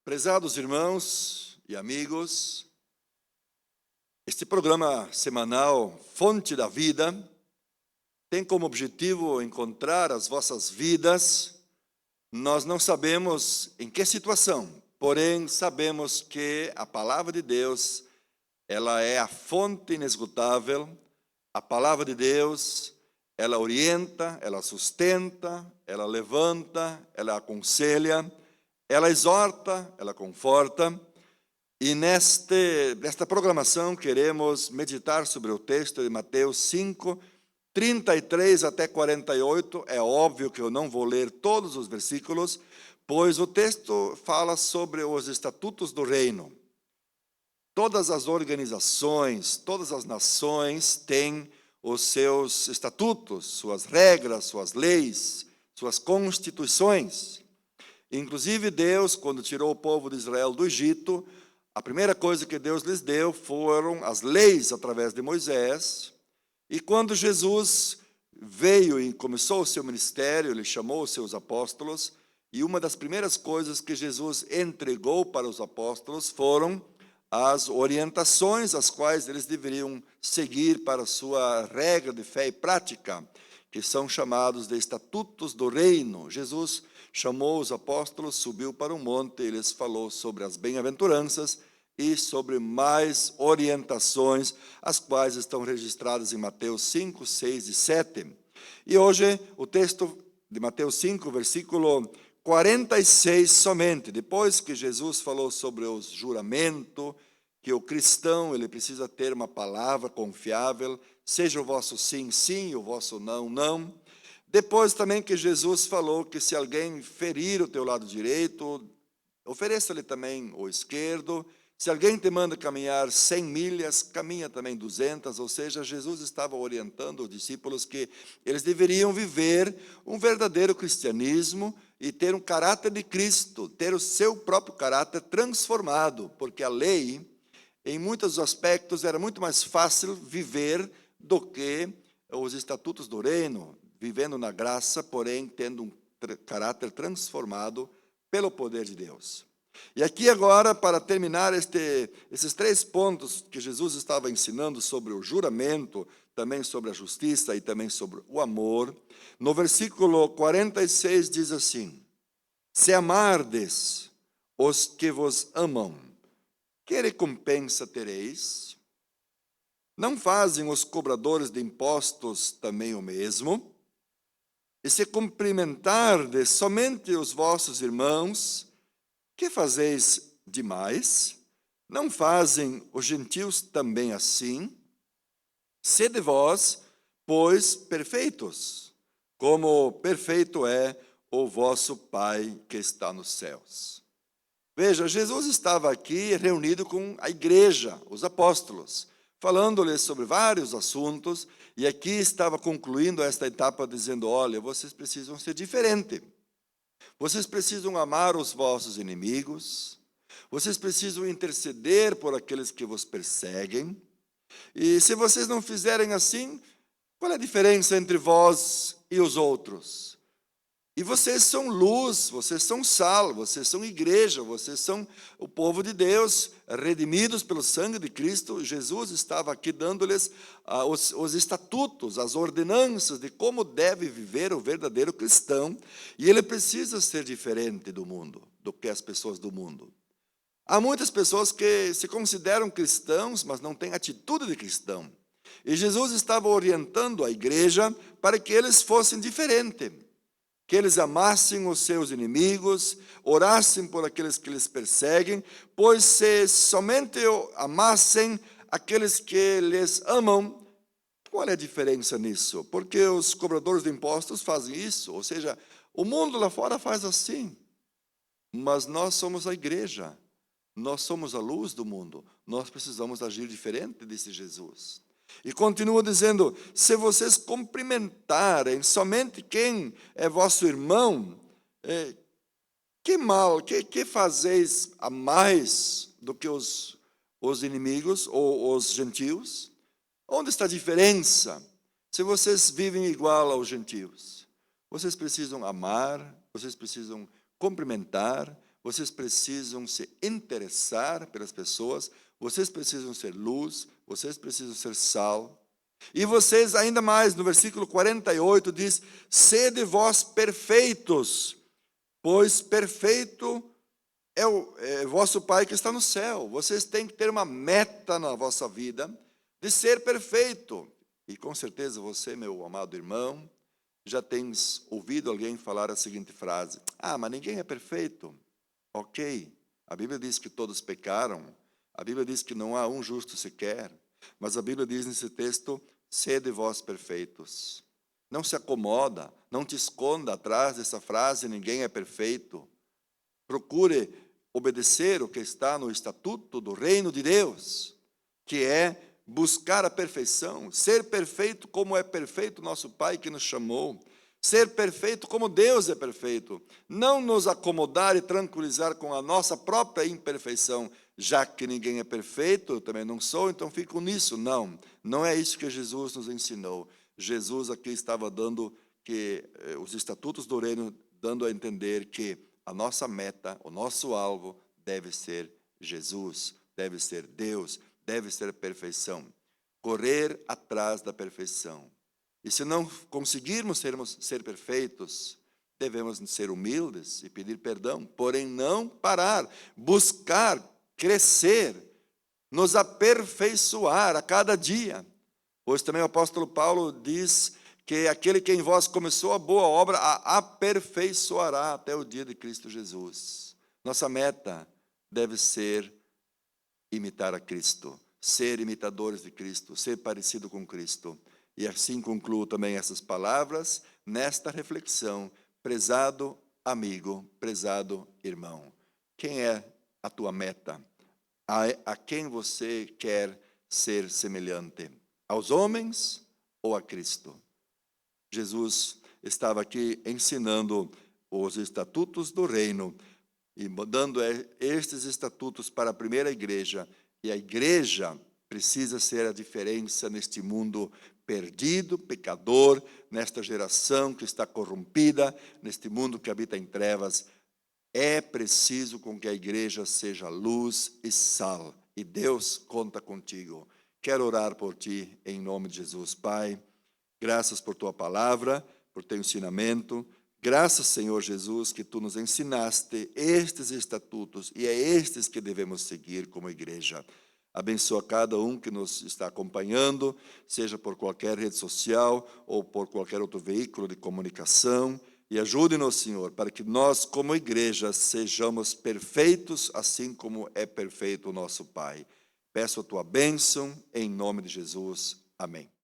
Prezados irmãos e amigos, este programa semanal Fonte da Vida tem como objetivo encontrar as vossas vidas. Nós não sabemos em que situação, porém sabemos que a palavra de Deus, ela é a fonte inesgotável. A palavra de Deus, ela orienta, ela sustenta, ela levanta, ela aconselha, ela exorta, ela conforta. E nesta programação queremos meditar sobre o texto de Mateus 5, 33 até 48. É óbvio que eu não vou ler todos os versículos, pois o texto fala sobre os estatutos do reino. Todas as organizações, todas as nações têm os seus estatutos, suas regras, suas leis, suas constituições. Inclusive Deus, quando tirou o povo de Israel do Egito, a primeira coisa que Deus lhes deu foram as leis através de Moisés. E quando Jesus veio e começou o seu ministério, ele chamou os seus apóstolos, e uma das primeiras coisas que Jesus entregou para os apóstolos foram as orientações as quais eles deveriam seguir para a sua regra de fé e prática, que são chamados de estatutos do reino. Jesus chamou os apóstolos, subiu para um monte, e lhes falou sobre as bem-aventuranças e sobre mais orientações, as quais estão registradas em Mateus 5, 6 e 7. E hoje o texto de Mateus 5, versículo 46 somente, depois que Jesus falou sobre o juramento, que o cristão ele precisa ter uma palavra confiável, seja o vosso sim, sim, o vosso não, não. Depois também que Jesus falou que se alguém ferir o teu lado direito, ofereça-lhe também o esquerdo. Se alguém te manda caminhar 100 milhas, caminha também 200. Ou seja, Jesus estava orientando os discípulos que eles deveriam viver um verdadeiro cristianismo e ter um caráter de Cristo, ter o seu próprio caráter transformado, porque a lei, em muitos aspectos, era muito mais fácil viver do que os estatutos do reino, vivendo na graça, porém tendo um caráter transformado pelo poder de Deus. E aqui agora, para terminar esses 3 pontos que Jesus estava ensinando sobre o juramento, também sobre a justiça e também sobre o amor, no versículo 46 diz assim: se amardes os que vos amam, que recompensa tereis? Não fazem os cobradores de impostos também o mesmo? E se cumprimentardes somente os vossos irmãos, que fazeis demais? Não fazem os gentios também assim? Sede vós, pois, perfeitos, como perfeito é o vosso Pai que está nos céus. Veja, Jesus estava aqui reunido com a igreja, os apóstolos, falando-lhes sobre vários assuntos, e aqui estava concluindo esta etapa dizendo: olha, vocês precisam ser diferentes. Vocês precisam amar os vossos inimigos, vocês precisam interceder por aqueles que vos perseguem, e se vocês não fizerem assim, qual é a diferença entre vós e os outros? E vocês são luz, vocês são sal, vocês são igreja, vocês são o povo de Deus, redimidos pelo sangue de Cristo. Jesus estava aqui dando-lhes os estatutos, as ordenanças de como deve viver o verdadeiro cristão, e ele precisa ser diferente do mundo, do que as pessoas do mundo. Há muitas pessoas que se consideram cristãos, mas não têm atitude de cristão. E Jesus estava orientando a igreja para que eles fossem diferentes, que eles amassem os seus inimigos, orassem por aqueles que lhes perseguem, pois se somente amassem aqueles que lhes amam, qual é a diferença nisso? Porque os cobradores de impostos fazem isso, ou seja, o mundo lá fora faz assim, mas nós somos a igreja, nós somos a luz do mundo, nós precisamos agir diferente, disse Jesus. E continua dizendo: se vocês cumprimentarem somente quem é vosso irmão, que mal, que fazeis a mais do que os inimigos ou os gentios? Onde está a diferença? Se vocês vivem igual aos gentios, vocês precisam amar, vocês precisam cumprimentar, vocês precisam se interessar pelas pessoas, vocês precisam ser luz, vocês precisam ser sal. E vocês, ainda mais, no versículo 48, diz: sede vós perfeitos, pois perfeito é vosso Pai que está no céu. Vocês têm que ter uma meta na vossa vida de ser perfeito. E com certeza você, meu amado irmão, já tens ouvido alguém falar a seguinte frase: ah, mas ninguém é perfeito. Ok, a Bíblia diz que todos pecaram, a Bíblia diz que não há um justo sequer, mas a Bíblia diz nesse texto: sede vós perfeitos. Não se acomoda, não te esconda atrás dessa frase, ninguém é perfeito. Procure obedecer o que está no estatuto do reino de Deus, que é buscar a perfeição, ser perfeito como é perfeito nosso Pai que nos chamou, ser perfeito como Deus é perfeito, não nos acomodar e tranquilizar com a nossa própria imperfeição, já que ninguém é perfeito, eu também não sou, então fico nisso. Não, não é isso que Jesus nos ensinou. Jesus aqui estava dando os estatutos do reino, dando a entender que a nossa meta, o nosso alvo deve ser Jesus, deve ser Deus, deve ser perfeição. Correr atrás da perfeição. E se não conseguirmos ser perfeitos, devemos ser humildes e pedir perdão, porém não parar, buscar, crescer, nos aperfeiçoar a cada dia. Pois também o apóstolo Paulo diz que aquele que em vós começou a boa obra, a aperfeiçoará até o dia de Cristo Jesus. Nossa meta deve ser imitar a Cristo, ser imitadores de Cristo, ser parecido com Cristo. E assim concluo também essas palavras nesta reflexão. Prezado amigo, prezado irmão, quem é a tua meta? A quem você quer ser semelhante? Aos homens ou a Cristo? Jesus estava aqui ensinando os estatutos do reino e dando estes estatutos para a primeira igreja. E a igreja precisa ser a diferença neste mundo perdido, pecador, nesta geração que está corrompida, neste mundo que habita em trevas. É preciso com que a igreja seja luz e sal. E Deus conta contigo. Quero orar por ti em nome de Jesus. Pai, graças por tua palavra, por teu ensinamento. Graças, Senhor Jesus, que tu nos ensinaste estes estatutos e é estes que devemos seguir como igreja. Abençoa cada um que nos está acompanhando, seja por qualquer rede social ou por qualquer outro veículo de comunicação. E ajude-nos, Senhor, para que nós, como igreja, sejamos perfeitos, assim como é perfeito o nosso Pai. Peço a tua bênção, em nome de Jesus. Amém.